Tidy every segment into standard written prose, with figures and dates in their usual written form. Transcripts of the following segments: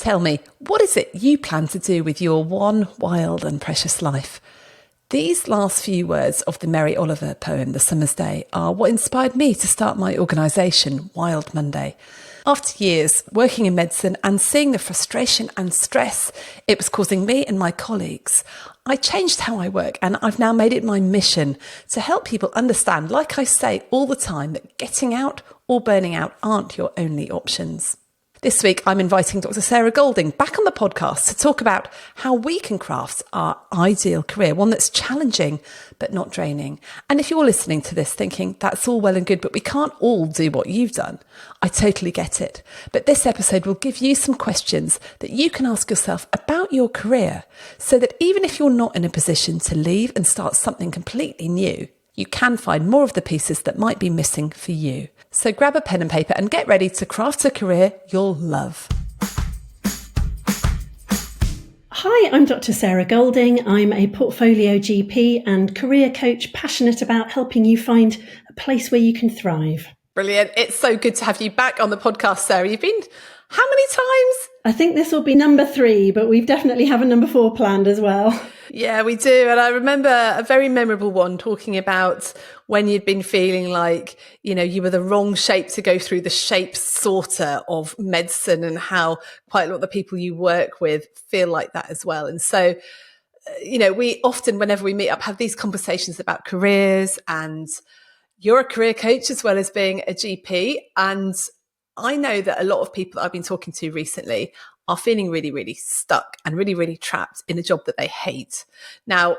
Tell me, what is it you plan to do with your one wild and precious life? These last few words of the Mary Oliver poem, The Summer's Day, are what inspired me to start my organisation, Wild Monday. After years working in medicine and seeing the frustration and stress it was causing me and my colleagues, I changed how I work, and I've now made it my mission to help people understand, like I say all the time, that getting out or burning out aren't your only options. This week, I'm inviting Dr Sarah Goulding back on the podcast to talk about how we can craft our ideal career, one that's challenging but not draining. And if you're listening to this thinking, that's all well and good, but we can't all do what you've done, I totally get it. But this episode will give you some questions that you can ask yourself about your career, so that even if you're not in a position to leave and start something completely new, you can find more of the pieces that might be missing for you. So grab a pen and paper and get ready to craft a career you'll love. Hi, I'm Dr Sarah Goulding. I'm a portfolio GP and career coach passionate about helping you find a place where you can thrive. Brilliant. It's so good to have you back on the podcast, Sarah. You've been how many times? I think this will be number 3, but we definitely have a number 4 planned as well. Yeah, we do. And I remember a very memorable one talking about when you'd been feeling like, you were the wrong shape to go through the shape sorter of medicine, and how quite a lot of the people you work with feel like that as well. And so, we often, whenever we meet up, have these conversations about careers, and you're a career coach as well as being a GP. And I know that a lot of people that I've been talking to recently are feeling really, really stuck and really, really trapped in a job that they hate. Now,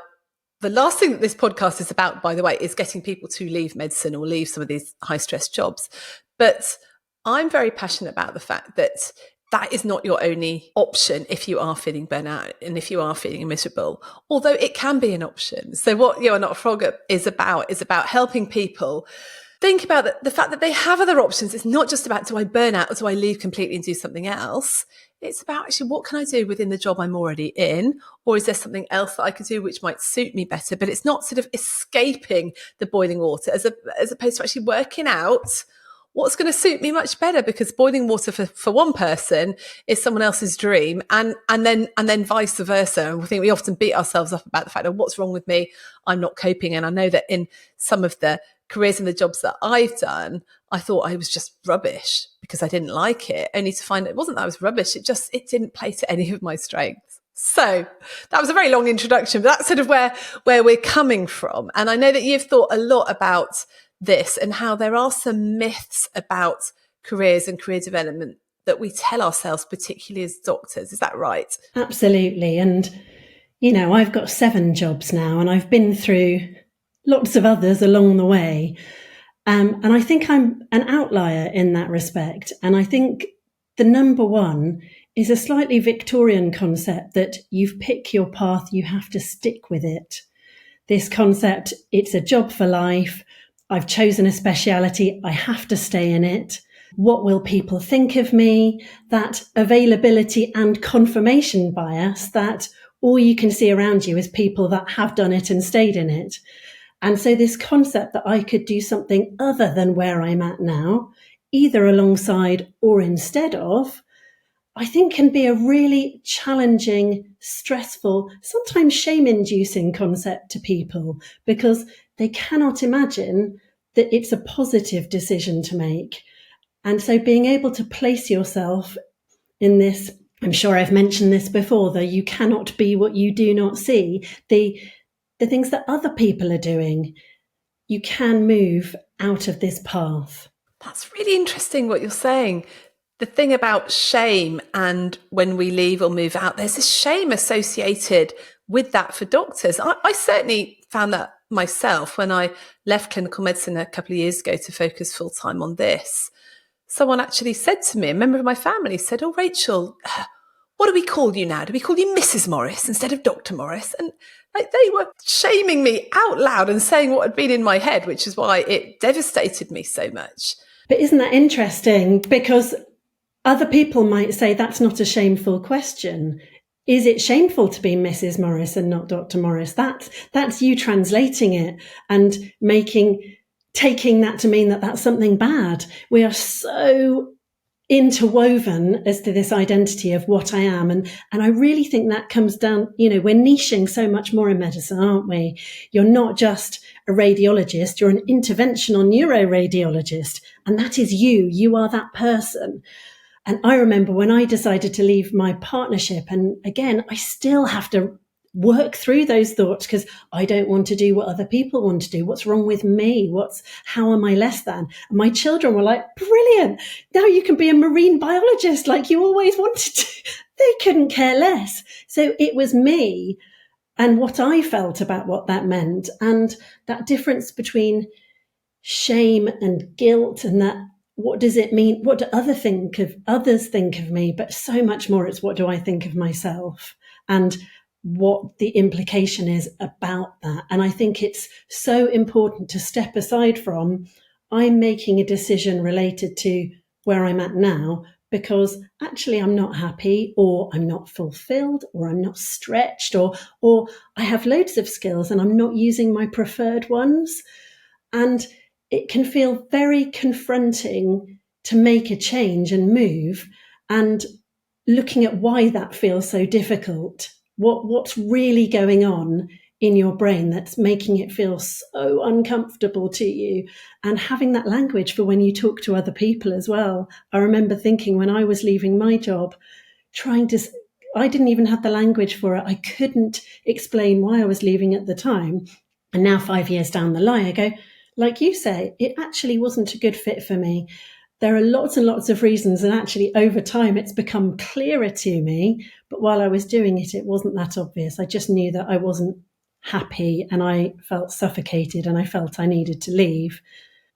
the last thing that this podcast is about, by the way, is getting people to leave medicine or leave some of these high stress jobs. But I'm very passionate about the fact that that is not your only option if you are feeling burnout and if you are feeling miserable, although it can be an option. So what You're Not a Frog is about helping people think about the fact that they have other options. It's not just about, do I burn out or do I leave completely and do something else? It's about actually, what can I do within the job I'm already in? Or is there something else that I could do which might suit me better? But it's not sort of escaping the boiling water as opposed to actually working out what's going to suit me much better, because boiling water for one person is someone else's dream, and then vice versa. And I think we often beat ourselves up about the fact of what's wrong with me, I'm not coping. And I know that in some of the careers and the jobs that I've done, I thought I was just rubbish because I didn't like it, only to find it wasn't that I was rubbish. It didn't play to any of my strengths. So that was a very long introduction, but that's sort of where we're coming from. And I know that you've thought a lot about this and how there are some myths about careers and career development that we tell ourselves, particularly as doctors. Is that right? Absolutely. And, I've got 7 jobs now, and I've been through lots of others along the way. And I think I'm an outlier in that respect. And I think the number one is a slightly Victorian concept that you've picked your path, you have to stick with it. This concept, it's a job for life. I've chosen a speciality, I have to stay in it. What will people think of me? That availability and confirmation bias, that all you can see around you is people that have done it and stayed in it. And so this concept that I could do something other than where I'm at now, either alongside or instead of, I think can be a really challenging, stressful, sometimes shame-inducing concept to people, because they cannot imagine that it's a positive decision to make. And so being able to place yourself in this, I'm sure I've mentioned this before, though, you cannot be what you do not see, the things that other people are doing, you can move out of this path. That's really interesting what you're saying. The thing about shame, and when we leave or move out, there's this shame associated with that for doctors. I certainly found that myself when I left clinical medicine a couple of years ago to focus full time on this. Someone actually said to me, a member of my family said, "Oh, Rachel, what do we call you now? Do we call you Mrs. Morris instead of Dr. Morris?" And they were shaming me out loud and saying what had been in my head, which is why it devastated me so much. But isn't that interesting? Because other people might say that's not a shameful question. Is it shameful to be Mrs. Morris and not Dr. Morris? That's you translating it and taking that to mean that that's something bad. We are so interwoven as to this identity of what I am. And I really think that comes down, we're niching so much more in medicine, aren't we? You're not just a radiologist, you're an interventional neuroradiologist. And that is you. You are that person. And I remember when I decided to leave my partnership, and again, I still have to work through those thoughts because I don't want to do what other people want to do. What's wrong with me? How am I less than? And my children were like, brilliant. Now you can be a marine biologist like you always wanted to. They couldn't care less. So it was me and what I felt about what that meant, and that difference between shame and guilt, and that what does it mean? What do others think of me? But so much more, it's what do I think of myself? And what the implication is about that. And I think it's so important to step aside from, I'm making a decision related to where I'm at now, because actually I'm not happy, or I'm not fulfilled, or I'm not stretched, or I have loads of skills and I'm not using my preferred ones. And it can feel very confronting to make a change and move, and looking at why that feels so difficult. What's really going on in your brain that's making it feel so uncomfortable to you, and having that language for when you talk to other people as well. I remember thinking when I was leaving my job, I didn't even have the language for it. I couldn't explain why I was leaving at the time. And now 5 years down the line, I go, like you say, it actually wasn't a good fit for me. There are lots and lots of reasons, and actually over time it's become clearer to me. But while I was doing it, it wasn't that obvious. I just knew that I wasn't happy, and I felt suffocated, and I felt I needed to leave.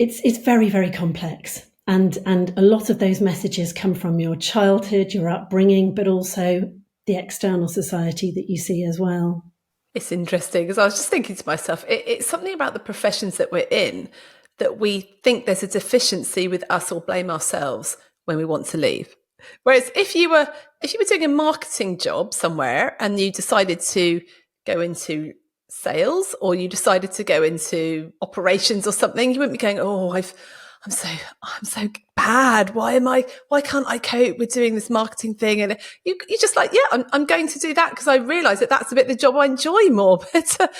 It's very, very complex. And a lot of those messages come from your childhood, your upbringing, but also the external society that you see as well. It's interesting, because I was just thinking to myself, it's something about the professions that we're in that we think there's a deficiency with us, or blame ourselves when we want to leave. Whereas if you were doing a marketing job somewhere and you decided to go into sales, or you decided to go into operations or something, you wouldn't be going, oh, I'm so bad. Why can't I cope with doing this marketing thing? And you're just like, yeah, I'm going to do that because I realise that that's a bit the job I enjoy more. But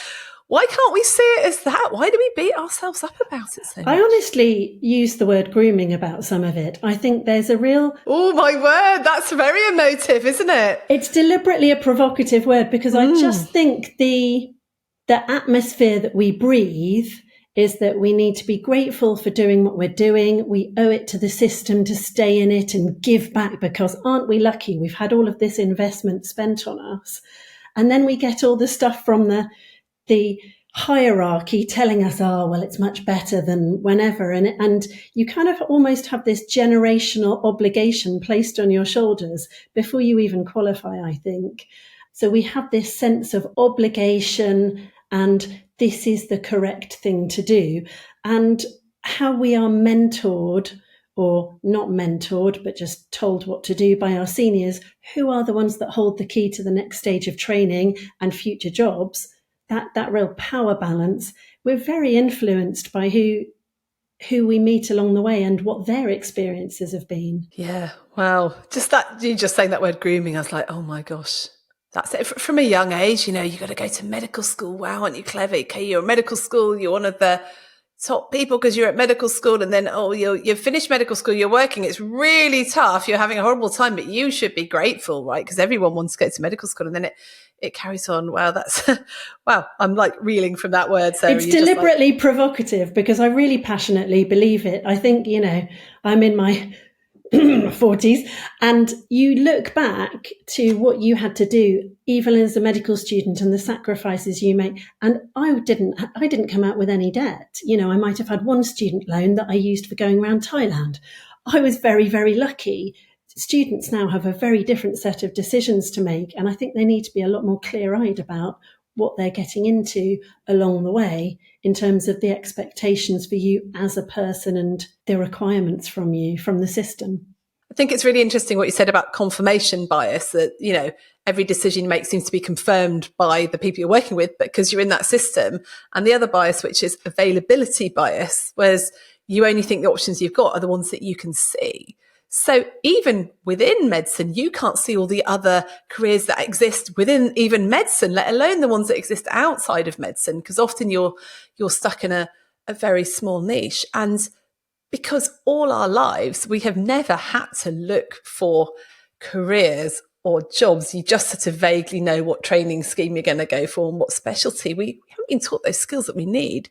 why can't we see it as that? Why do we beat ourselves up about it so much? I honestly use the word grooming about some of it. I think there's a real... Oh, my word, that's very emotive, isn't it? It's deliberately a provocative word, because I just think the atmosphere that we breathe is that we need to be grateful for doing what we're doing. We owe it to the system to stay in it and give back, because aren't we lucky? We've had all of this investment spent on us. And then we get all the stuff from the hierarchy telling us, oh, well, it's much better than whenever. And you kind of almost have this generational obligation placed on your shoulders before you even qualify, I think. So we have this sense of obligation, and this is the correct thing to do. And how we are mentored, or not mentored, but just told what to do by our seniors, who are the ones that hold the key to the next stage of training and future jobs, that real power balance. We're very influenced by who we meet along the way and what their experiences have been. Yeah, wow. You just saying that word grooming, I was like, oh my gosh. That's it. From a young age, you got to go to medical school. Wow, aren't you clever? Okay, you're at medical school. You're one of the top people because you're at medical school. And then, you've finished medical school. You're working. It's really tough. You're having a horrible time, but you should be grateful, right? Because everyone wants to go to medical school. And then it carries on. Wow, that's wow. I'm like reeling from that word. So it's deliberately provocative, because I really passionately believe it. I think, I'm in my 40s, and you look back to what you had to do even as a medical student and the sacrifices you make. And I didn't come out with any debt. I might have had one student loan that I used for going around Thailand. I was very, very lucky. Students now have a very different set of decisions to make, and I think they need to be a lot more clear-eyed about what they're getting into along the way in terms of the expectations for you as a person and the requirements from you, from the system. I think it's really interesting what you said about confirmation bias, that, every decision you make seems to be confirmed by the people you're working with, but because you're in that system. And the other bias, which is availability bias, whereas you only think the options you've got are the ones that you can see. So even within medicine, you can't see all the other careers that exist within even medicine, let alone the ones that exist outside of medicine, because often you're stuck in a very small niche. And because all our lives, we have never had to look for careers or jobs. You just sort of vaguely know what training scheme you're going to go for and what specialty. We haven't been taught those skills that we need,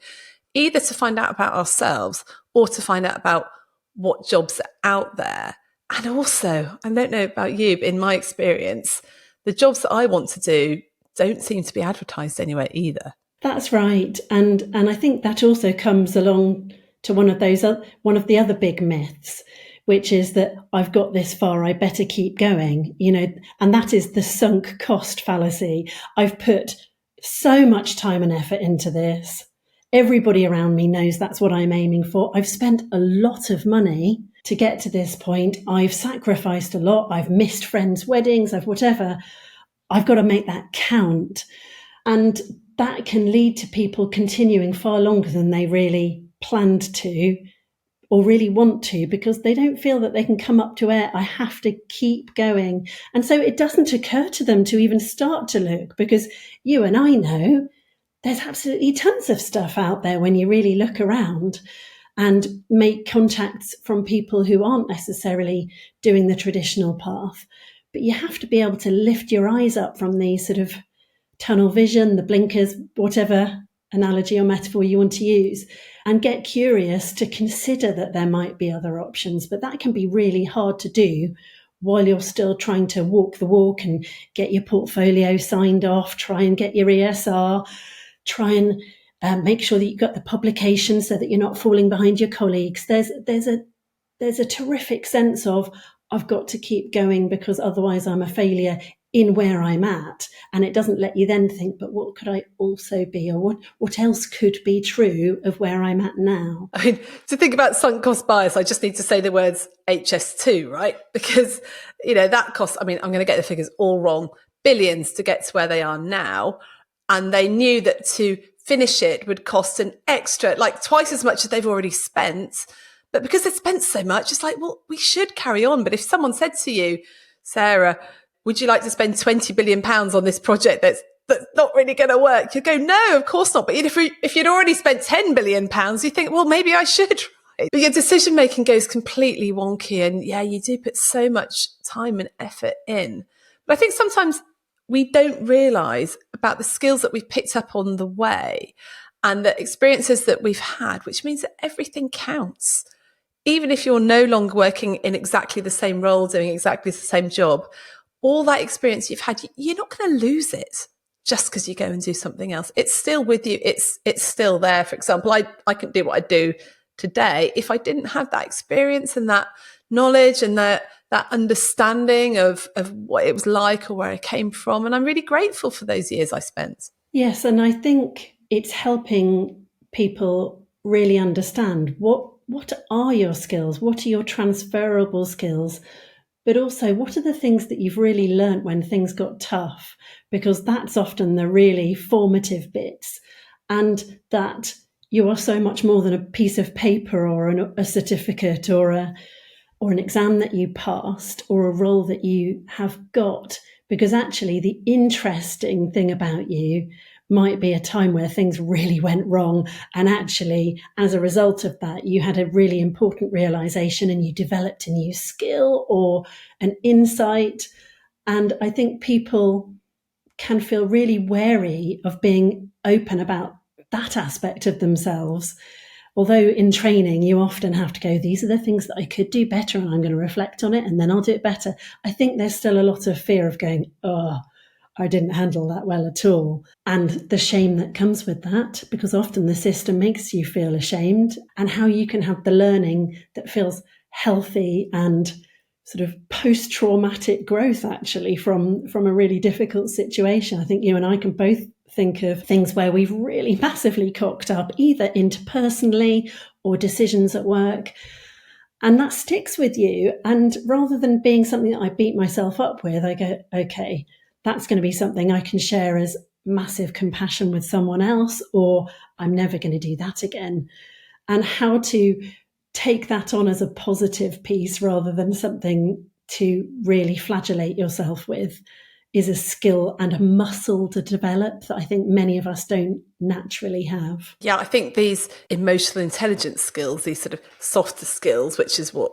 either to find out about ourselves or to find out about what jobs are out there. And also, I don't know about you, but in my experience, the jobs that I want to do don't seem to be advertised anywhere either. That's right. And I think that also comes along to one of the other big myths, which is that I've got this far, I better keep going, and that is the sunk cost fallacy. I've put so much time and effort into this. Everybody around me knows that's what I'm aiming for. I've spent a lot of money to get to this point. I've sacrificed a lot. I've missed friends' weddings. I've whatever. I've got to make that count. And that can lead to people continuing far longer than they really planned to or really want to, because they don't feel that they can come up to air. I have to keep going. And so it doesn't occur to them to even start to look, because you and I know there's absolutely tons of stuff out there when you really look around and make contacts from people who aren't necessarily doing the traditional path. But you have to be able to lift your eyes up from these sort of tunnel vision, the blinkers, whatever analogy or metaphor you want to use, and get curious to consider that there might be other options. But that can be really hard to do while you're still trying to walk the walk and get your portfolio signed off, try and get your ESR, try and make sure that you've got the publication so that you're not falling behind your colleagues. There's a terrific sense of, I've got to keep going because otherwise I'm a failure in where I'm at. And it doesn't let you then think, but what could I also be, or what else could be true of where I'm at now? I mean, to think about sunk cost bias, I just need to say the words HS2, right? Because, that cost, I'm going to get the figures all wrong, billions to get to where they are now. And they knew that to finish it would cost an extra, like twice as much as they've already spent. But because they spent so much, it's like, well, we should carry on. But if someone said to you, Sarah, would you like to spend £20 billion on this project that's not really going to work? You'd go, no, of course not. But if you'd already spent £10 billion, you think, well, maybe I should. Right? But your decision making goes completely wonky. And yeah, you do put so much time and effort in. But I think sometimes we don't realise about the skills that we've picked up on the way and the experiences that we've had, which means that everything counts. Even if you're no longer working in exactly the same role, doing exactly the same job, all that experience you've had, you're not going to lose it just because you go and do something else. It's still with you. It's still there. For example, I couldn't do what I do today if I didn't have that experience and that knowledge and that understanding of what it was like or where I came from. And I'm really grateful for those years I spent. Yes, and I think it's helping people really understand what are your skills, what are your transferable skills, but also what are the things that you've really learnt when things got tough, because that's often the really formative bits, and that you are so much more than a piece of paper or a certificate or an exam that you passed or a role that you have got, because actually the interesting thing about you might be a time where things really went wrong. And actually, as a result of that, you had a really important realization and you developed a new skill or an insight. And I think people can feel really wary of being open about that aspect of themselves. Although in training, you often have to go, these are the things that I could do better and I'm going to reflect on it and then I'll do it better. I think there's still a lot of fear of going, I didn't handle that well at all. And the shame that comes with that, because often the system makes you feel ashamed, and how you can have the learning that feels healthy and sort of post-traumatic growth actually from a really difficult situation. I think you and I can both think of things where we've really massively cocked up, either interpersonally or decisions at work. And that sticks with you. And rather than being something that I beat myself up with, I go, okay, that's going to be something I can share as massive compassion with someone else, or I'm never going to do that again. And how to take that on as a positive piece rather than something to really flagellate yourself with is a skill and a muscle to develop that I think many of us don't naturally have. Yeah, I think these emotional intelligence skills, these sort of softer skills, which is what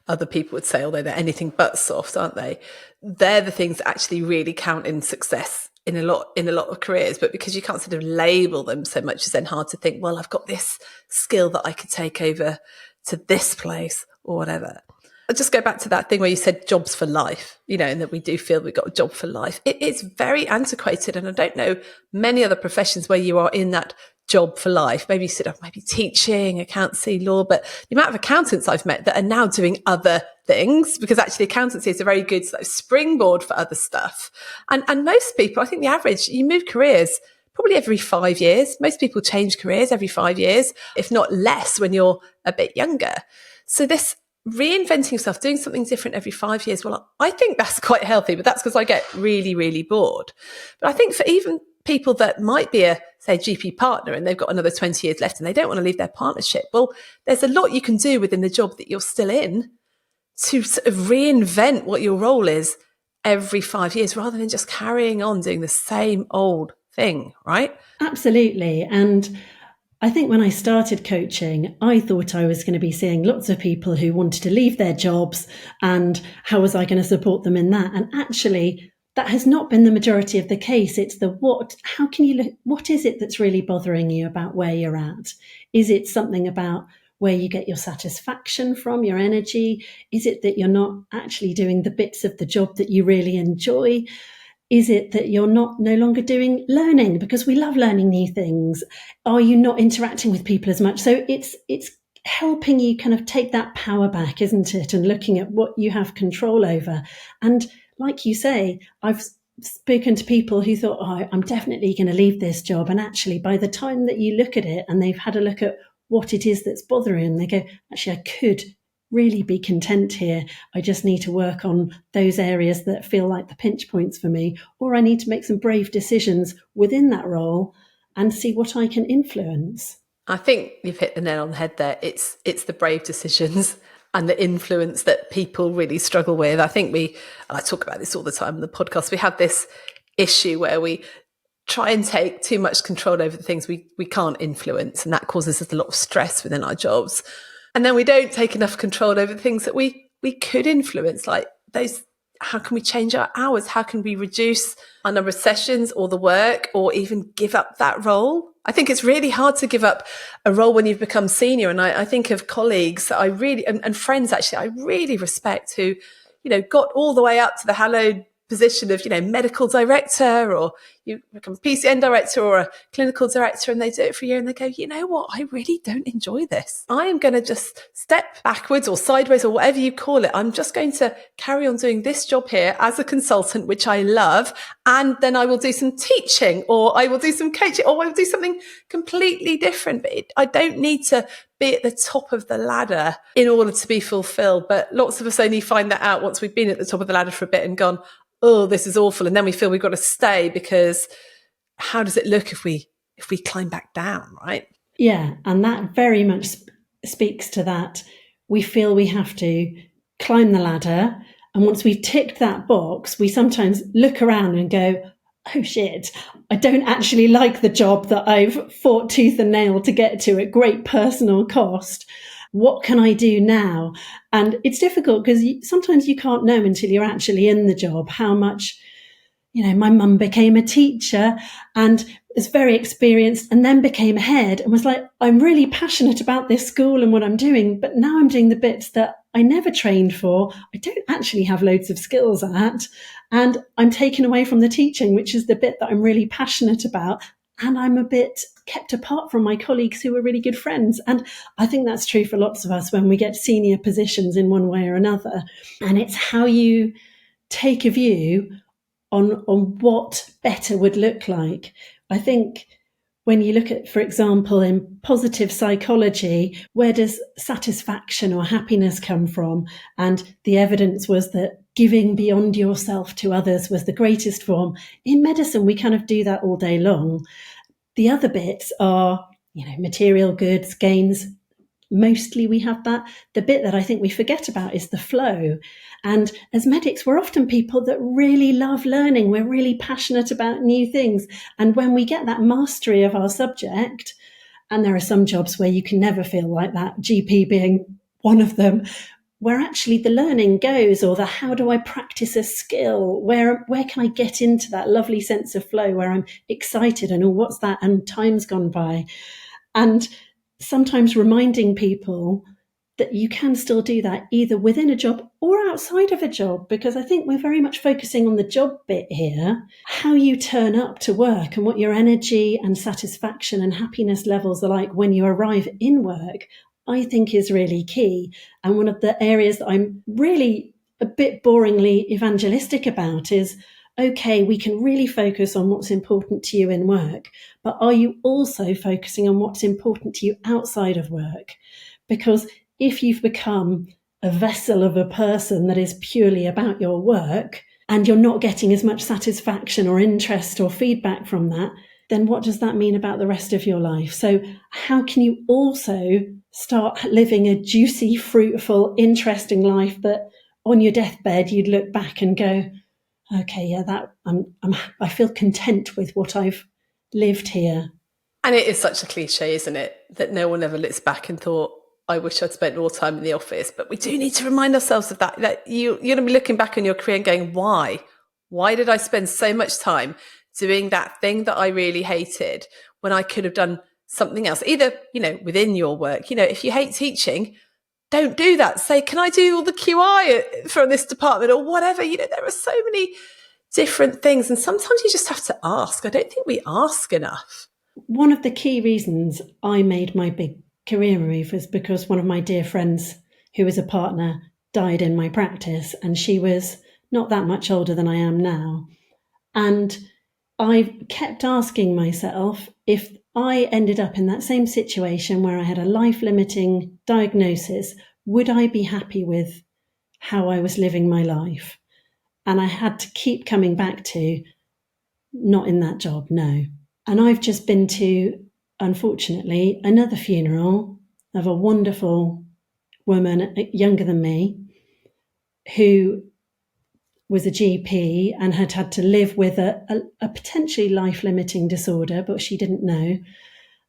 other people would say, although they're anything but soft, aren't they? They're the things that actually really count in success in a lot of careers. But because you can't sort of label them so much, it's then hard to think, well, I've got this skill that I could take over to this place or whatever. I'll just go back to that thing where you said jobs for life, and that we do feel we've got a job for life. It's very antiquated. And I don't know many other professions where you are in that job for life. Maybe you sit up, maybe teaching, accountancy, law, but the amount of accountants I've met that are now doing other things, because actually accountancy is a very good sort of springboard for other stuff. And most people, I think the average, you move careers probably every 5 years. Most people change careers every 5 years, if not less when you're a bit younger. So this reinventing yourself, doing something different every 5 years, well, I think that's quite healthy, but that's because I get really, really bored. But I think for even people that might be a, say, GP partner and they've got another 20 years left and they don't want to leave their partnership, well, there's a lot you can do within the job that you're still in to sort of reinvent what your role is every 5 years rather than just carrying on doing the same old thing, right? Absolutely. And I think when I started coaching, I thought I was going to be seeing lots of people who wanted to leave their jobs and how was I going to support them in that? And actually, that has not been the majority of the case. It's the what. How can you look? What is it that's really bothering you about where you're at? Is it something about where you get your satisfaction from, your energy? Is it that you're not actually doing the bits of the job that you really enjoy? Is it that you're no longer doing learning because we love learning new things? Are you not interacting with people as much? So it's helping you kind of take that power back, isn't it? And looking at what you have control over. And like you say, I've spoken to people who thought, oh, I'm definitely going to leave this job. And actually, by the time that you look at it and they've had a look at what it is that's bothering them, they go, actually, I could really be content here. I just need to work on those areas that feel like the pinch points for me, or I need to make some brave decisions within that role and see what I can influence. I think you've hit the nail on the head there. It's the brave decisions and the influence that people really struggle with. I think I talk about this all the time on the podcast, we have this issue where we try and take too much control over the things we can't influence, and that causes us a lot of stress within our jobs. And then we don't take enough control over the things that we could influence, like those. How can we change our hours? How can we reduce our number of sessions or the work, or even give up that role? I think it's really hard to give up a role when you've become senior. And I think of colleagues that I really, and friends actually, I really respect who, got all the way up to the hallowed position of, medical director, or you become a PCN director or a clinical director, and they do it for a year and they go, you know what, I really don't enjoy this. I am going to just step backwards or sideways or whatever you call it. I'm just going to carry on doing this job here as a consultant, which I love. And then I will do some teaching, or I will do some coaching, or I will do something completely different. But I don't need to be at the top of the ladder in order to be fulfilled. But lots of us only find that out once we've been at the top of the ladder for a bit and gone, oh, this is awful. And then we feel we've got to stay, because how does it look if we climb back down, right? Yeah, and that very much speaks to that. We feel we have to climb the ladder. And once we've ticked that box, we sometimes look around and go, oh shit, I don't actually like the job that I've fought tooth and nail to get to at great personal cost. What can I do now? And it's difficult because sometimes you can't know until you're actually in the job how much, my mum became a teacher and was very experienced and then became head and was like, I'm really passionate about this school and what I'm doing, but now I'm doing the bits that I never trained for. I don't actually have loads of skills at, and I'm taken away from the teaching, which is the bit that I'm really passionate about. And I'm a bit kept apart from my colleagues who are really good friends. And I think that's true for lots of us when we get senior positions in one way or another. And it's how you take a view on what better would look like. I think when you look at, for example, in positive psychology, where does satisfaction or happiness come from? And the evidence was that giving beyond yourself to others was the greatest form. In medicine, we kind of do that all day long. The other bits are, material goods, gains, mostly we have that. The bit that I think we forget about is the flow. And as medics, we're often people that really love learning. We're really passionate about new things. And when we get that mastery of our subject, and there are some jobs where you can never feel like that, GP being one of them, where actually the learning goes, or the how do I practice a skill? Where can I get into that lovely sense of flow where I'm excited and, oh, what's that? And time's gone by. And sometimes reminding people that you can still do that either within a job or outside of a job, because I think we're very much focusing on the job bit here, how you turn up to work and what your energy and satisfaction and happiness levels are like when you arrive in work, I think is really key. And one of the areas that I'm really a bit boringly evangelistic about is, okay, we can really focus on what's important to you in work, but are you also focusing on what's important to you outside of work? Because if you've become a vessel of a person that is purely about your work and you're not getting as much satisfaction or interest or feedback from that, then what does that mean about the rest of your life? So how can you also start living a juicy, fruitful, interesting life that on your deathbed you'd look back and go, okay, yeah, I feel content with what I've lived here. And it is such a cliche, isn't it? That no one ever looks back and thought, I wish I'd spent more time in the office. But we do need to remind ourselves of that. That you're going to be looking back on your career and going, why? Why did I spend so much time doing that thing that I really hated when I could have done something else? Either, within your work, if you hate teaching, don't do that. Say, can I do all the QI from this department or whatever? There are so many different things. And sometimes you just have to ask. I don't think we ask enough. One of the key reasons I made my big career move was because one of my dear friends who was a partner died in my practice, and she was not that much older than I am now. And I kept asking myself, if I ended up in that same situation where I had a life-limiting diagnosis, would I be happy with how I was living my life? And I had to keep coming back to, not in that job, no. And I've just been to, unfortunately, another funeral of a wonderful woman younger than me who was a GP and had had to live with a potentially life-limiting disorder, but she didn't know.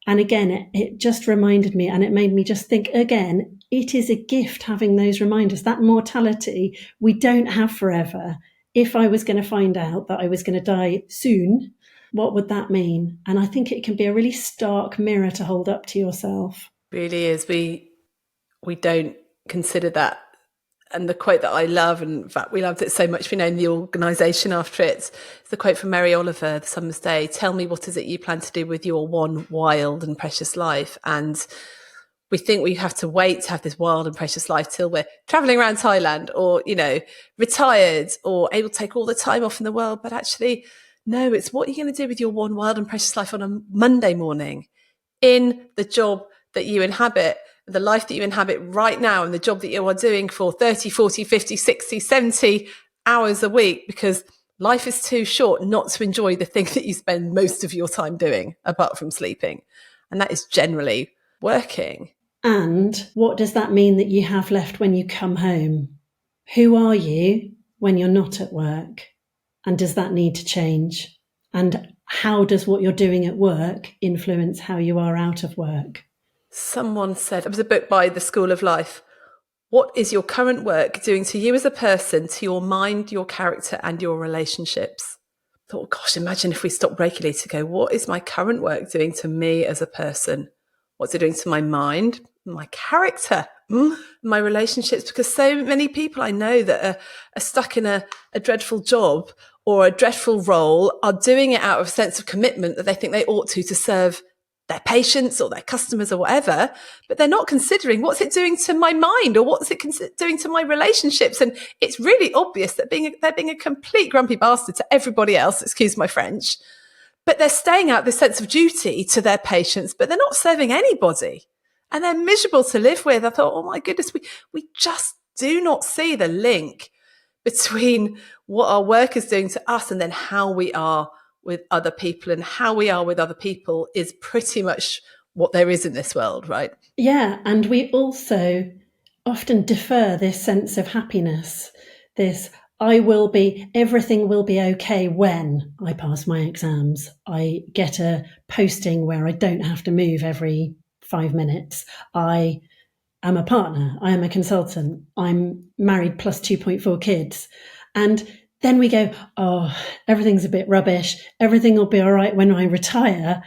And again, it just reminded me, and it made me just think again, it is a gift having those reminders. That mortality we don't have forever. If I was going to find out that I was going to die soon, what would that mean? And I think it can be a really stark mirror to hold up to yourself. Really is. We don't consider that. And the quote that I love, and in fact we loved it so much, in the organisation after it's the quote from Mary Oliver, The Summer's Day, tell me what is it you plan to do with your one wild and precious life. And we think we have to wait to have this wild and precious life till we're travelling around Thailand or, retired or able to take all the time off in the world. But actually, no, it's what you're going to do with your one wild and precious life on a Monday morning in the job that you inhabit, the life that you inhabit right now, and the job that you are doing for 30, 40, 50, 60, 70 hours a week, because life is too short not to enjoy the thing that you spend most of your time doing, apart from sleeping. And that is generally working. And what does that mean that you have left when you come home? Who are you when you're not at work? And does that need to change? And how does what you're doing at work influence how you are out of work? Someone said, it was a book by The School of Life, what is your current work doing to you as a person, to your mind, your character, and your relationships? I thought, gosh, imagine if we stopped regularly to go, what is my current work doing to me as a person? What's it doing to my mind, my character, my relationships? Because so many people I know that are stuck in a dreadful job or a dreadful role are doing it out of a sense of commitment that they think they ought to serve their patients or their customers or whatever, but they're not considering what's it doing to my mind or what's it doing to my relationships. And it's really obvious that they're being a complete grumpy bastard to everybody else, excuse my French, but they're staying out this sense of duty to their patients, but they're not serving anybody. And they're miserable to live with. I thought, oh my goodness, we just do not see the link between what our work is doing to us and then how we are with other people. And how we are with other people is pretty much what there is in this world, right? Yeah, and we also often defer this sense of happiness, this everything will be okay when I pass my exams. I get a posting where I don't have to move every 5 minutes. I am a partner. I am a consultant. I'm married plus 2.4 kids. And then we go, oh, everything's a bit rubbish. Everything will be all right when I retire.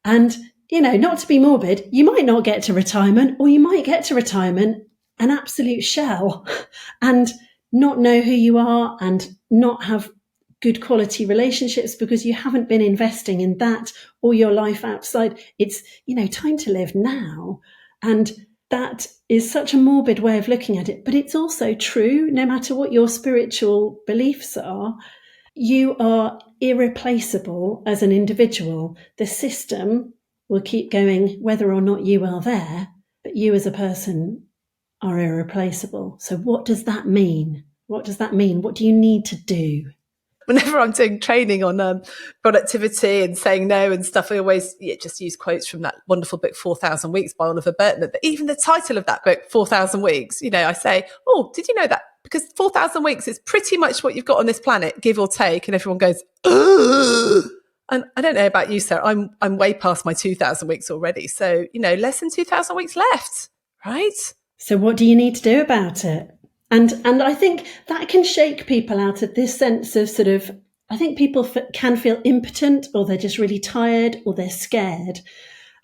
And, not to be morbid, you might not get to retirement, or you might get to retirement an absolute shell and not know who you are and not have good quality relationships because you haven't been investing in that or your life outside. It's, time to live now. And that is such a morbid way of looking at it, but it's also true. No matter what your spiritual beliefs are, you are irreplaceable as an individual. The system will keep going whether or not you are there, but you as a person are irreplaceable. So what does that mean? What does that mean? What do you need to do? Whenever I'm doing training on productivity and saying no and stuff, I always just use quotes from that wonderful book, 4,000 Weeks by Oliver Burton. But even the title of that book, 4,000 Weeks, I say, oh, did you know that? Because 4,000 weeks is pretty much what you've got on this planet, give or take. And everyone goes, ugh. And I don't know about you, Sarah. I'm way past my 2,000 weeks already. So, less than 2,000 weeks left, right? So what do you need to do about it? And I think that can shake people out of this sense of sort of, I think people can feel impotent, or they're just really tired, or they're scared.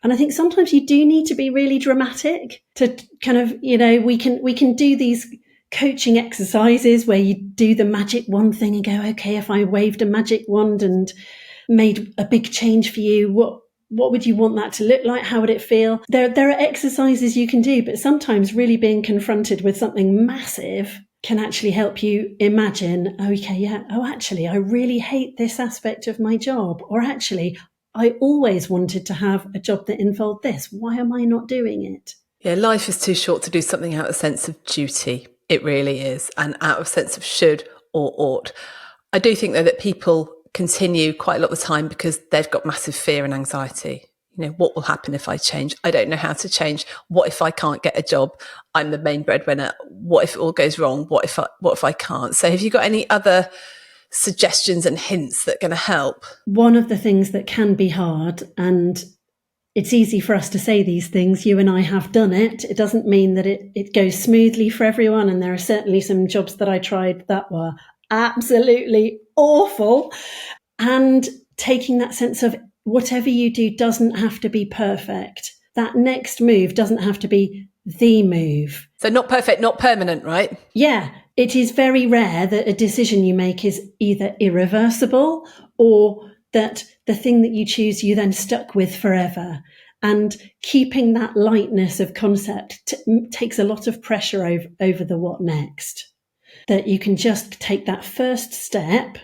And I think sometimes you do need to be really dramatic to kind of, we can do these coaching exercises where you do the magic wand thing and go, okay, if I waved a magic wand and made a big change for you, what would you want that to look like? How would it feel? There are exercises you can do, but sometimes really being confronted with something massive can actually help you imagine, actually, I really hate this aspect of my job. Or actually, I always wanted to have a job that involved this. Why am I not doing it? Yeah, life is too short to do something out of a sense of duty. It really is. And out of a sense of should or ought. I do think, though, that people continue quite a lot of the time because they've got massive fear and anxiety. What will happen if I change? I don't know how to change. What if I can't get a job? I'm the main breadwinner. What if it all goes wrong? What if I can't? So have you got any other suggestions and hints that are going to help? One of the things that can be hard, and it's easy for us to say these things, you and I have done it. It doesn't mean that it goes smoothly for everyone. And there are certainly some jobs that I tried that were absolutely awful. And taking that sense of whatever you do doesn't have to be perfect. That next move doesn't have to be the move. So not perfect, not permanent, right? Yeah. It is very rare that a decision you make is either irreversible or that the thing that you choose you then stuck with forever. And keeping that lightness of concept takes a lot of pressure over the what next. That you can just take that first step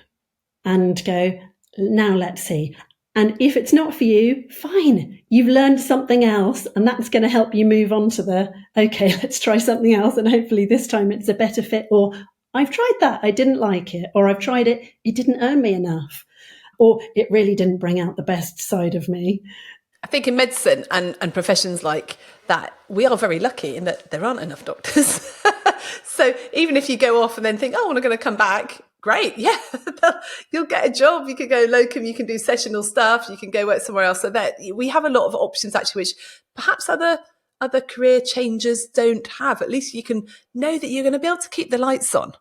and go, now let's see. And if it's not for you, fine. You've learned something else, and that's going to help you move on to okay, let's try something else. And hopefully this time it's a better fit. Or I've tried that, I didn't like it. Or I've tried it, it didn't earn me enough. Or it really didn't bring out the best side of me. I think in medicine and professions like that, we are very lucky in that there aren't enough doctors. So even if you go off and then think, oh, I'm going to come back, great. Yeah, you'll get a job. You can go locum, you can do sessional stuff, you can go work somewhere else. So that we have a lot of options actually, which perhaps other career changers don't have. At least you can know that you're going to be able to keep the lights on.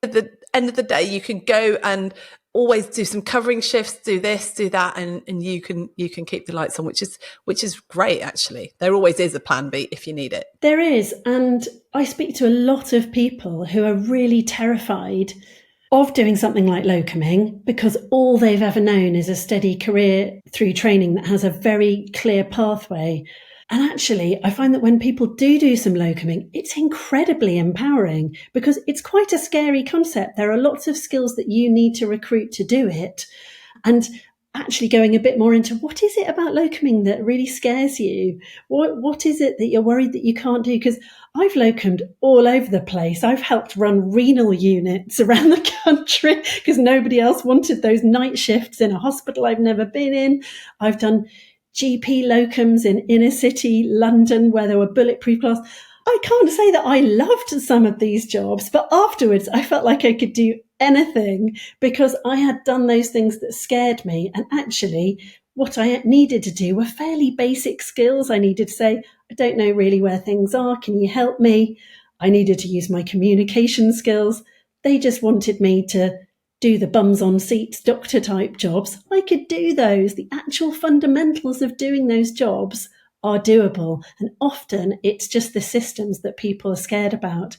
At the end of the day, you can go and always do some covering shifts, do this, do that, and you can keep the lights on, which is great actually. There always is a plan B if you need it. There is, and I speak to a lot of people who are really terrified of doing something like locuming because all they've ever known is a steady career through training that has a very clear pathway. And actually, I find that when people do some locuming, it's incredibly empowering because it's quite a scary concept. There are lots of skills that you need to recruit to do it. And actually going a bit more into what is it about locuming that really scares you? What is it that you're worried that you can't do? Because I've locumed all over the place. I've helped run renal units around the country because nobody else wanted those night shifts in a hospital I've never been in. I've done GP locums in inner city London where there were bulletproof glass. I can't say that I loved some of these jobs, but afterwards I felt like I could do anything because I had done those things that scared me. And actually, what I needed to do were fairly basic skills. I needed to say, I don't know really where things are. Can you help me? I needed to use my communication skills. They just wanted me to do the bums on seats doctor type jobs. I could do those. The actual fundamentals of doing those jobs are doable. And often it's just the systems that people are scared about.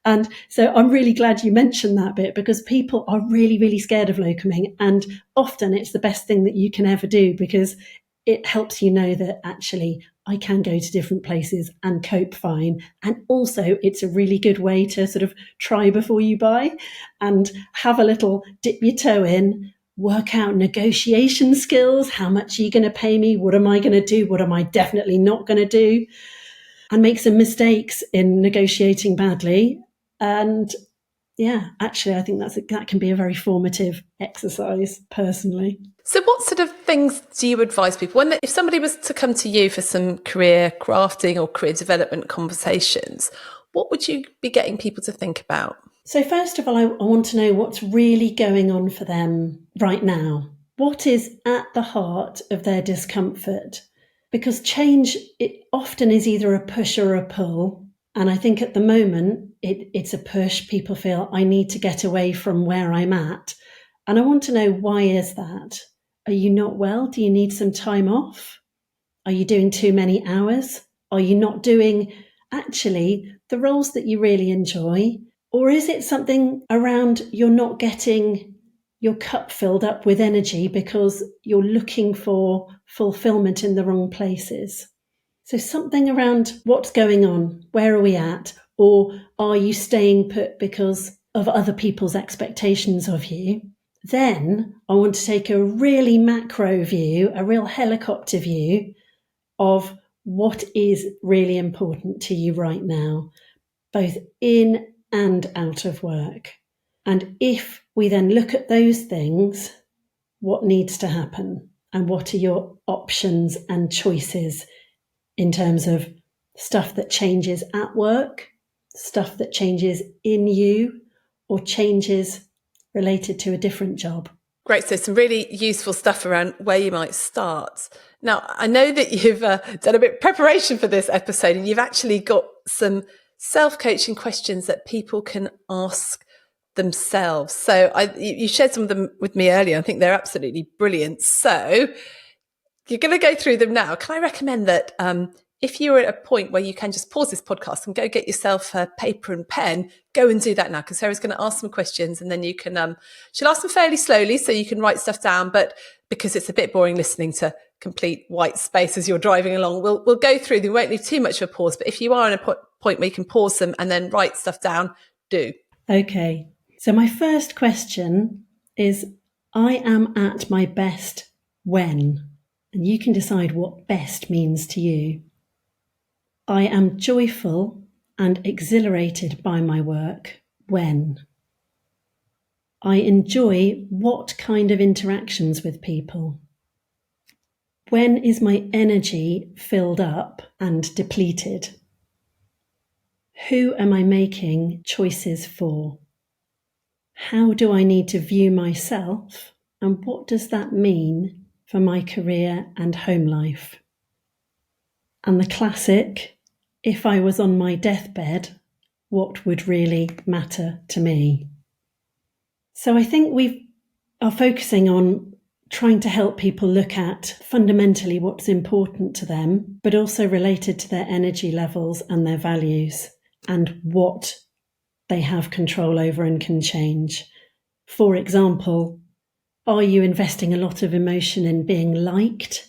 And so I'm really glad you mentioned that bit because people are really, really scared of locuming. And often it's the best thing that you can ever do because it helps you know that actually I can go to different places and cope fine. And also it's a really good way to sort of try before you buy and have a little dip your toe in, work out negotiation skills. How much are you going to pay me? What am I going to do? What am I definitely not going to do? And make some mistakes in negotiating badly. And yeah, actually, I think that can be a very formative exercise personally. So what sort of things do you advise people if somebody was to come to you for some career crafting or career development conversations, what would you be getting people to think about? So first of all, I want to know what's really going on for them right now. What is at the heart of their discomfort? Because change, it often is either a push or a pull. And I think at the moment, it's a push. People feel I need to get away from where I'm at. And I want to know, why is that? Are you not well? Do you need some time off? Are you doing too many hours? Are you not doing actually the roles that you really enjoy? Or is it something around you're not getting your cup filled up with energy because you're looking for fulfillment in the wrong places? So something around what's going on, where are we at? Or are you staying put because of other people's expectations of you? Then I want to take a really macro view, a real helicopter view of what is really important to you right now, both in and out of work. And if we then look at those things, what needs to happen? And what are your options and choices in terms of stuff that changes at work, stuff that changes in you, or changes related to a different job? Great. So some really useful stuff around where you might start. Now, I know that you've done a bit of preparation for this episode and you've actually got some self-coaching questions that people can ask themselves. So you shared some of them with me earlier. I think they're absolutely brilliant. So you're going to go through them now. Can I recommend that if you're at a point where you can just pause this podcast and go get yourself a paper and pen, go and do that now, because Sarah's going to ask some questions and then you can, she'll ask them fairly slowly so you can write stuff down, but because it's a bit boring listening to complete white space as you're driving along, we'll go through them. We won't leave too much of a pause, but if you are in a point where you can pause them and then write stuff down, do. Okay. So my first question is, I am at my best when? And you can decide what best means to you. I am joyful and exhilarated by my work when? I enjoy what kind of interactions with people? When is my energy filled up and depleted? Who am I making choices for? How do I need to view myself? And what does that mean for my career and home life? And the classic, if I was on my deathbed, what would really matter to me? So I think we are focusing on trying to help people look at fundamentally what's important to them, but also related to their energy levels and their values and what they have control over and can change. For example, are you investing a lot of emotion in being liked?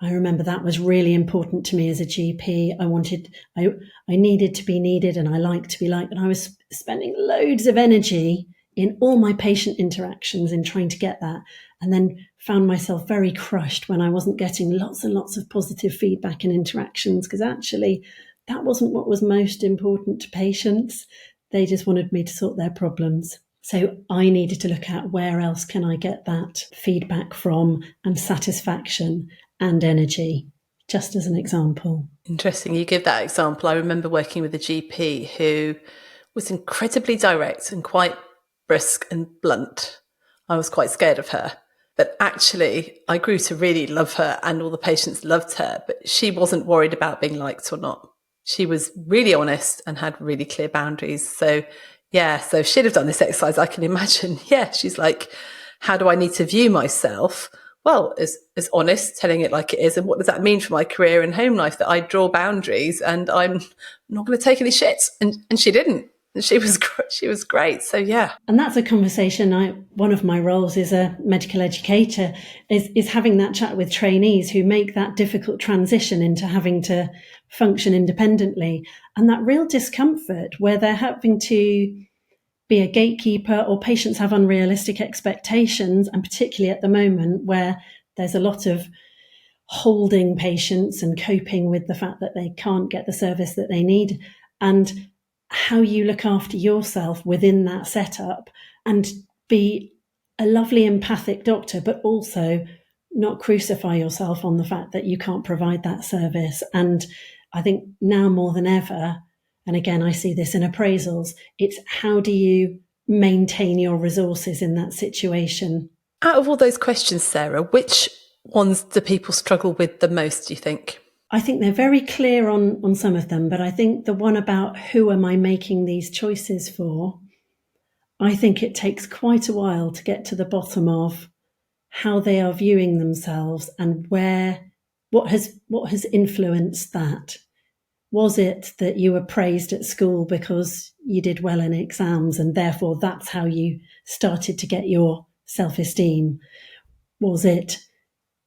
I remember that was really important to me as a GP. I needed to be needed and I liked to be liked. And I was spending loads of energy in all my patient interactions in trying to get that, and then found myself very crushed when I wasn't getting lots and lots of positive feedback and interactions, because actually that wasn't what was most important to patients. They just wanted me to sort their problems. So I needed to look at where else can I get that feedback from and satisfaction. and energy, just as an example. Interesting. You give that example. I remember working with a GP who was incredibly direct and quite brisk and blunt. I was quite scared of her. But actually, I grew to really love her and all the patients loved her. But she wasn't worried about being liked or not. She was really honest and had really clear boundaries. So, yeah, so if she'd have done this exercise, I can imagine, yeah, she's like, how do I need to view myself? Well, as honest, telling it like it is. And what does that mean for my career and home life? That I draw boundaries and I'm not going to take any shit. And she didn't. And she was great. So, yeah. And that's a conversation. One of my roles as a medical educator is having that chat with trainees who make that difficult transition into having to function independently. And that real discomfort where they're having to be a gatekeeper, or patients have unrealistic expectations, and particularly at the moment where there's a lot of holding patients and coping with the fact that they can't get the service that they need, and how you look after yourself within that setup and be a lovely empathic doctor, but also not crucify yourself on the fact that you can't provide that service. And I think now more than ever, and again, I see this in appraisals, it's how do you maintain your resources in that situation? Out of all those questions, Sarah, which ones do people struggle with the most, do you think? I think they're very clear on some of them, but I think the one about who am I making these choices for, I think it takes quite a while to get to the bottom of how they are viewing themselves and what has influenced that. Was it that you were praised at school because you did well in exams and therefore that's how you started to get your self-esteem? Was it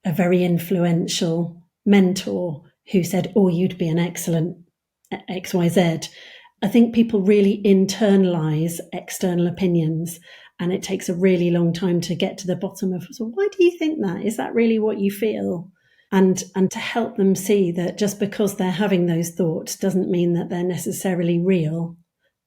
a very influential mentor who said, oh, you'd be an excellent XYZ? I think people really internalize external opinions, and it takes a really long time to get to the bottom of, so why do you think that? Is that really what you feel? And to help them see that just because they're having those thoughts doesn't mean that they're necessarily real.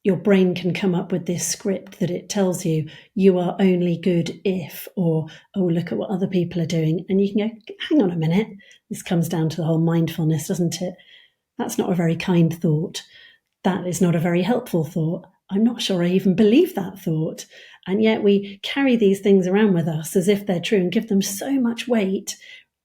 Your brain can come up with this script that it tells you, you are only good if, or, oh, look at what other people are doing. And you can go, hang on a minute. This comes down to the whole mindfulness, doesn't it? That's not a very kind thought. That is not a very helpful thought. I'm not sure I even believe that thought. And yet we carry these things around with us as if they're true and give them so much weight,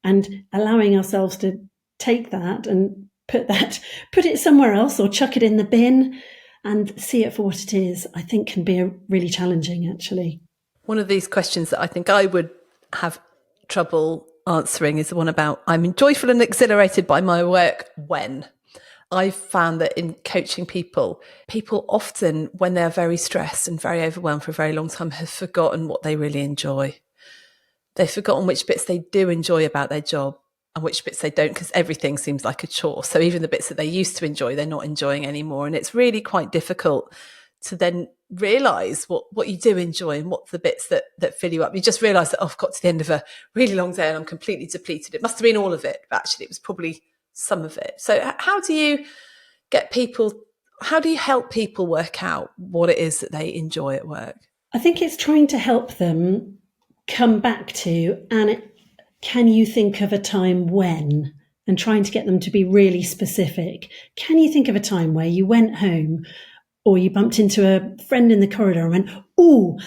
and allowing ourselves to take that and put it somewhere else or chuck it in the bin and see it for what it is, I think can be really challenging, actually. One of these questions that I think I would have trouble answering is the one about, I'm joyful and exhilarated by my work when. I've found that in coaching people often, when they're very stressed and very overwhelmed for a very long time, have forgotten what they really enjoy. They've forgotten which bits they do enjoy about their job and which bits they don't, because everything seems like a chore. So even the bits that they used to enjoy, they're not enjoying anymore. And it's really quite difficult to then realise what you do enjoy and what the bits that fill you up. You just realise that, oh, I've got to the end of a really long day and I'm completely depleted. It must have been all of it, but actually it was probably some of it. So how do you help people work out what it is that they enjoy at work? I think it's trying to help them come back to, and can you think of a time when, and trying to get them to be really specific. Can you think of a time where you went home or you bumped into a friend in the corridor and went, oh,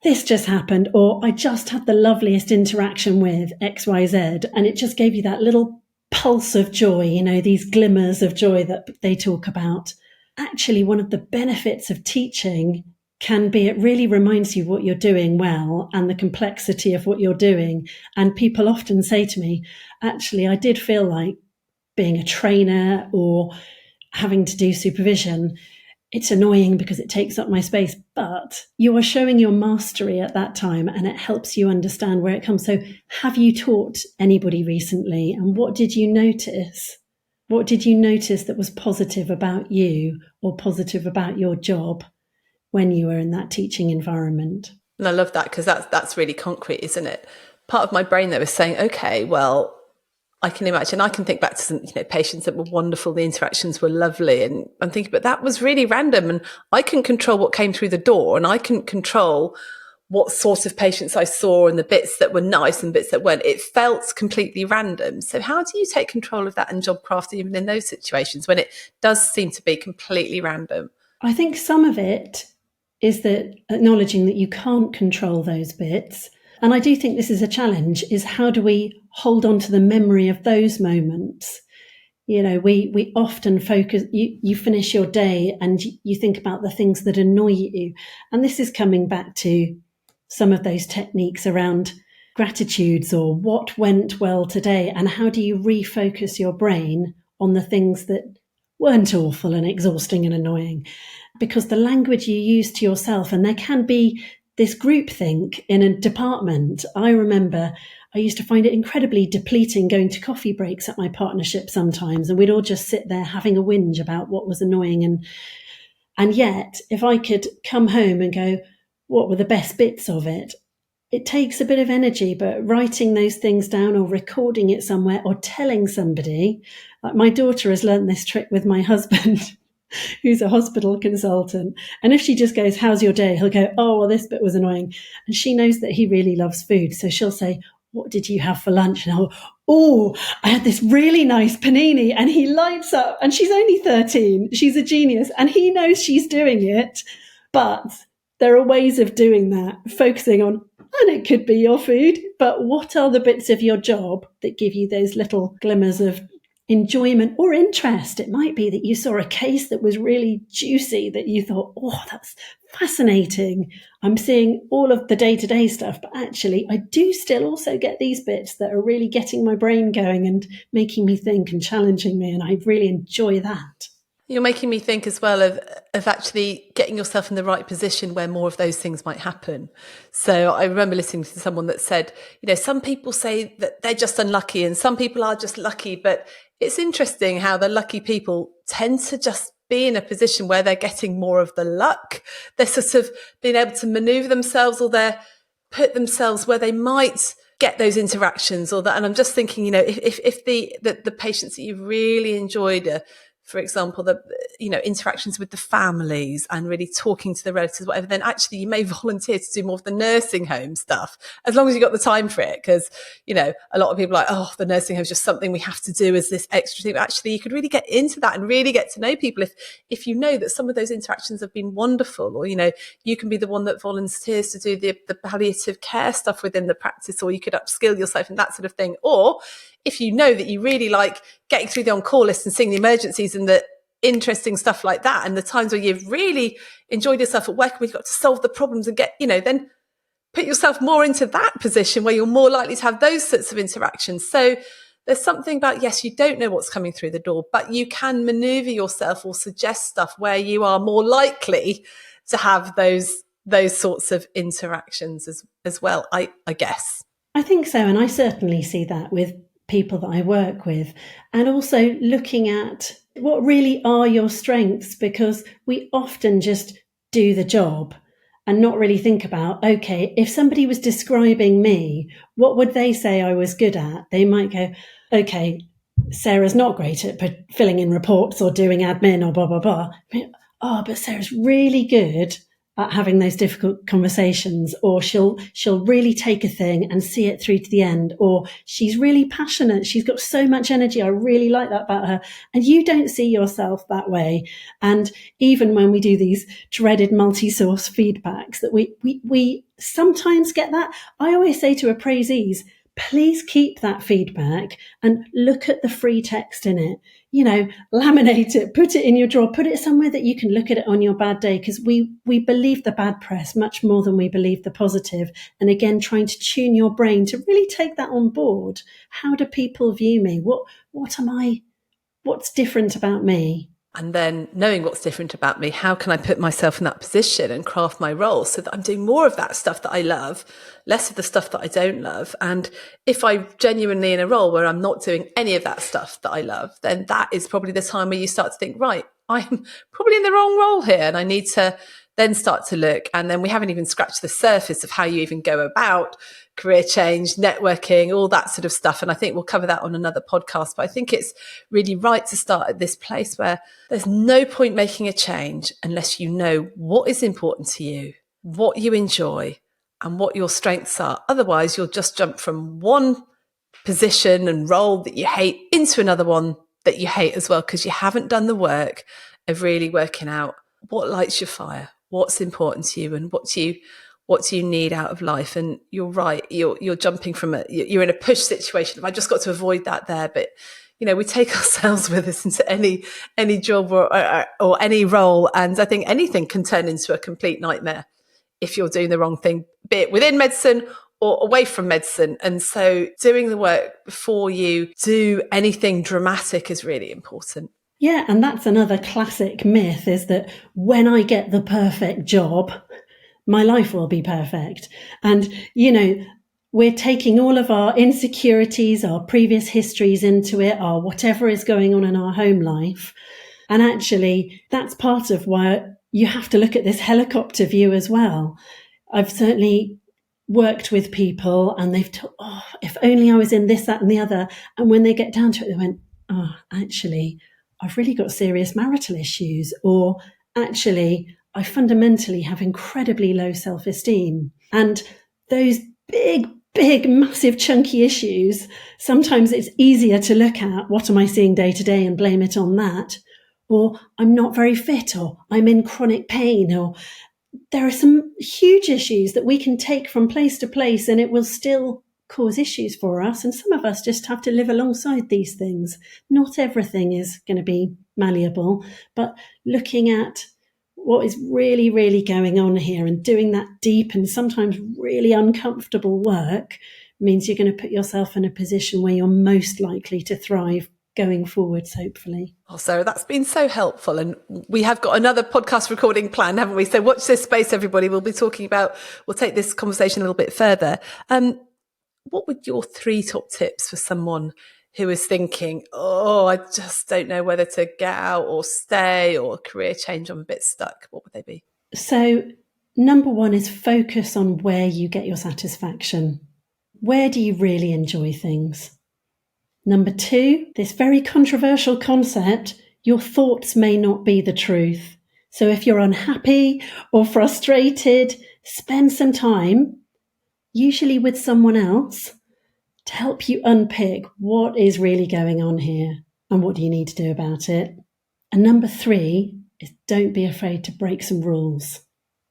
this just happened, or I just had the loveliest interaction with XYZ, and it just gave you that little pulse of joy, these glimmers of joy that they talk about. Actually, one of the benefits of teaching can be it really reminds you what you're doing well and the complexity of what you're doing. And people often say to me, actually, I did feel like being a trainer or having to do supervision, it's annoying because it takes up my space, but you are showing your mastery at that time and it helps you understand where it comes. So have you taught anybody recently, and what did you notice? What did you notice that was positive about you or positive about your job when you were in that teaching environment? And I love that, because that's really concrete, isn't it? Part of my brain that was saying, okay, well, I can imagine, I can think back to some, patients that were wonderful, the interactions were lovely, and I'm thinking, but that was really random, and I couldn't control what came through the door, and I couldn't control what sort of patients I saw and the bits that were nice and bits that weren't. It felt completely random. So how do you take control of that in job craft, even in those situations when it does seem to be completely random? I think some of it is that acknowledging that you can't control those bits. And I do think this is a challenge, is how do we hold on to the memory of those moments? You know, we often focus, you finish your day and you think about the things that annoy you. And this is coming back to some of those techniques around gratitudes or what went well today, and how do you refocus your brain on the things that weren't awful and exhausting and annoying. Because the language you use to yourself, and there can be this groupthink in a department. I remember I used to find it incredibly depleting going to coffee breaks at my partnership sometimes, and we'd all just sit there having a whinge about what was annoying. And yet, if I could come home and go, what were the best bits of it? It takes a bit of energy, but writing those things down or recording it somewhere or telling somebody, like my daughter has learned this trick with my husband, who's a hospital consultant. And if she just goes, how's your day? He'll go, oh, well, this bit was annoying. And she knows that he really loves food. So she'll say, what did you have for lunch? And I'll, oh, I had this really nice panini. And he lights up, and she's only 13. She's a genius. And he knows she's doing it. But there are ways of doing that, focusing on, and it could be your food, but what are the bits of your job that give you those little glimmers of enjoyment or interest? It might be that you saw a case that was really juicy that you thought, oh, that's fascinating. I'm seeing all of the day-to-day stuff, but actually I do still also get these bits that are really getting my brain going and making me think and challenging me, and I really enjoy that. You're making me think as well of actually getting yourself in the right position where more of those things might happen. So I remember listening to someone that said, you know, some people say that they're just unlucky and some people are just lucky, but it's interesting how the lucky people tend to just be in a position where they're getting more of the luck. They're sort of being able to maneuver themselves, or they're put themselves where they might get those interactions or that. And I'm just thinking, you know, if the patients that you really enjoyed for example, the, you know, interactions with the families and really talking to the relatives, whatever, then actually you may volunteer to do more of the nursing home stuff, as long as you've got the time for it. Because, you know, a lot of people are like, oh, the nursing home is just something we have to do as this extra thing. But actually, you could really get into that and really get to know people if you know that some of those interactions have been wonderful, or, you know, you can be the one that volunteers to do the palliative care stuff within the practice, or you could upskill yourself and that sort of thing. Or if you know that you really like getting through the on-call list and seeing the emergencies and the interesting stuff like that, and the times where you've really enjoyed yourself at work and you've got to solve the problems and get, you know, then put yourself more into that position where you're more likely to have those sorts of interactions. So there's something about, yes, you don't know what's coming through the door, but you can maneuver yourself or suggest stuff where you are more likely to have those sorts of interactions as well, I guess. I think so. And I certainly see that with people that I work with, and also looking at what really are your strengths, because we often just do the job and not really think about, okay, if somebody was describing me, what would they say I was good at? They might go, okay, Sarah's not great at filling in reports or doing admin or blah, blah, blah. Oh, but Sarah's really good at having those difficult conversations, or she'll really take a thing and see it through to the end, or she's really passionate. She's got so much energy. I really like that about her. And you don't see yourself that way. And even when we do these dreaded multi-source feedbacks that we sometimes get that, I always say to appraisees, please keep that feedback and look at the free text in it. You know, laminate it, put it in your drawer, put it somewhere that you can look at it on your bad day, because we believe the bad press much more than we believe the positive. And again, trying to tune your brain to really take that on board. How do people view me? What am I? What's different about me? And then knowing what's different about me, how can I put myself in that position and craft my role so that I'm doing more of that stuff that I love, less of the stuff that I don't love. And if I'm genuinely in a role where I'm not doing any of that stuff that I love, then that is probably the time where you start to think, right, I'm probably in the wrong role here, and I need to then start to look. And then we haven't even scratched the surface of how you even go about career change, networking, all that sort of stuff. And I think we'll cover that on another podcast. But I think it's really right to start at this place where there's no point making a change unless you know what is important to you, what you enjoy, and what your strengths are. Otherwise, you'll just jump from one position and role that you hate into another one that you hate as well, because you haven't done the work of really working out what lights your fire, what's important to you, and what do you need out of life. And you're right, you're jumping from you're in a push situation. I just got to avoid that there, but we take ourselves with us into any job or any role, and I think anything can turn into a complete nightmare if you're doing the wrong thing, be it within medicine or away from medicine. And so doing the work before you do anything dramatic is really important. Yeah, and that's another classic myth, is that when I get the perfect job, my life will be perfect. And, we're taking all of our insecurities, our previous histories into it, or whatever is going on in our home life. And actually, that's part of why you have to look at this helicopter view as well. I've certainly worked with people and they've told, if only I was in this, that, and the other. And when they get down to it, they went, actually, I've really got serious marital issues, or actually, I fundamentally have incredibly low self-esteem. And those big, massive, chunky issues, sometimes it's easier to look at what am I seeing day to day and blame it on that. Or I'm not very fit, or I'm in chronic pain, or there are some huge issues that we can take from place to place and it will still cause issues for us. And some of us just have to live alongside these things. Not everything is going to be malleable, but looking at what is really, really going on here and doing that deep and sometimes really uncomfortable work means you're going to put yourself in a position where you're most likely to thrive going forwards, hopefully. Oh, Sarah, that's been so helpful. And we have got another podcast recording planned, haven't we? So watch this space, everybody. We'll take this conversation a little bit further. What would your 3 top tips for someone who is thinking, I just don't know whether to get out or stay or career change, I'm a bit stuck? What would they be? So number 1 is focus on where you get your satisfaction. Where do you really enjoy things? Number 2, this very controversial concept, your thoughts may not be the truth. So if you're unhappy or frustrated, spend some time, usually with someone else, to help you unpick what is really going on here and what do you need to do about it. And number 3 is don't be afraid to break some rules,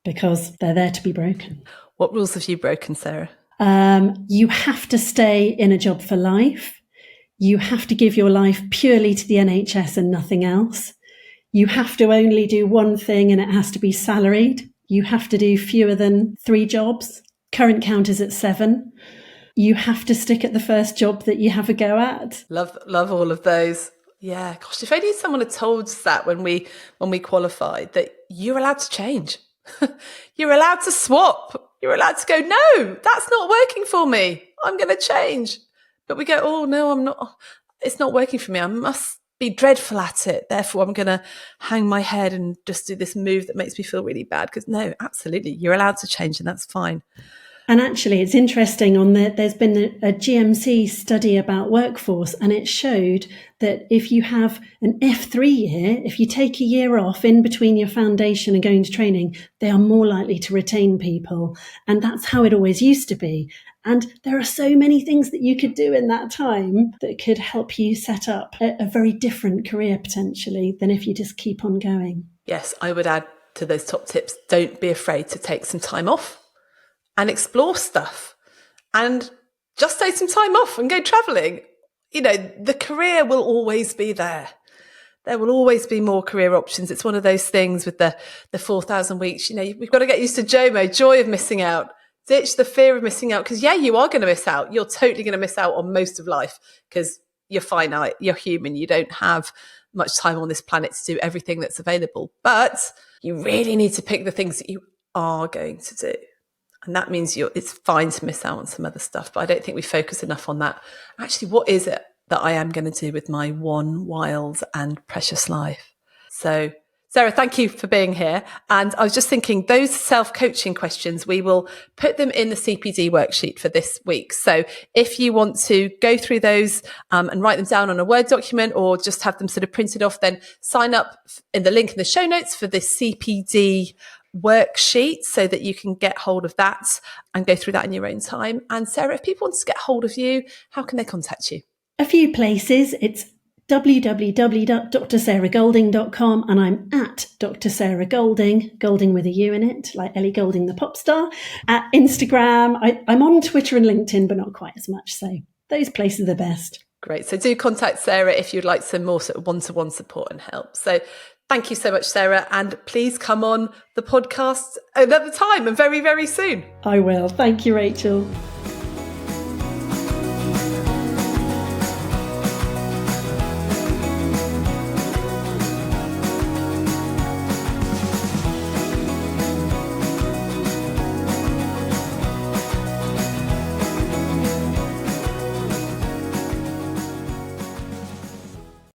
because they're there to be broken. What rules have you broken, Sarah? You have to stay in a job for life. You have to give your life purely to the NHS and nothing else. You have to only do one thing and it has to be salaried. You have to do fewer than 3 jobs. Current count is at 7. You have to stick at the first job that you have a go at. Love all of those. Yeah, gosh, if only someone had told us that when we qualified, that you're allowed to change. You're allowed to swap. You're allowed to go, no, that's not working for me. I'm going to change. But we go, oh, no, I'm not. It's not working for me. I must be dreadful at it. Therefore, I'm going to hang my head and just do this move that makes me feel really bad. Because no, absolutely, you're allowed to change and that's fine. And actually, it's interesting there's been a GMC study about workforce, and it showed that if you have an F3 year, if you take a year off in between your foundation and going to training, they are more likely to retain people. And that's how it always used to be. And there are so many things that you could do in that time that could help you set up a very different career potentially than if you just keep on going. Yes, I would add to those top tips, don't be afraid to take some time off and explore stuff and just take some time off and go traveling. The career will always be there. There will always be more career options. It's one of those things with the 4,000 weeks, we've got to get used to JOMO, joy of missing out. Ditch the fear of missing out, because you are going to miss out. You're totally going to miss out on most of life because you're finite, you're human. You don't have much time on this planet to do everything that's available. But you really need to pick the things that you are going to do. And that means it's fine to miss out on some other stuff, but I don't think we focus enough on that. Actually, what is it that I am going to do with my one wild and precious life? So, Sarah, thank you for being here. And I was just thinking, those self-coaching questions, we will put them in the CPD worksheet for this week. So if you want to go through those and write them down on a Word document or just have them sort of printed off, then sign up in the link in the show notes for this CPD worksheet so that you can get hold of that and go through that in your own time. And Sarah, if people want to get hold of you, how can they contact you? A few places. It's www.drsarahgoulding.com, and I'm at Dr Sarah Goulding, Goulding with a U in it, like Ellie Goulding, the pop star. At Instagram, I'm on Twitter and LinkedIn, but not quite as much. So those places are the best. Great. So do contact Sarah if you'd like some more sort of one-to-one support and help. So thank you so much, Sarah. And please come on the podcast another time and very, very soon. I will. Thank you, Rachel.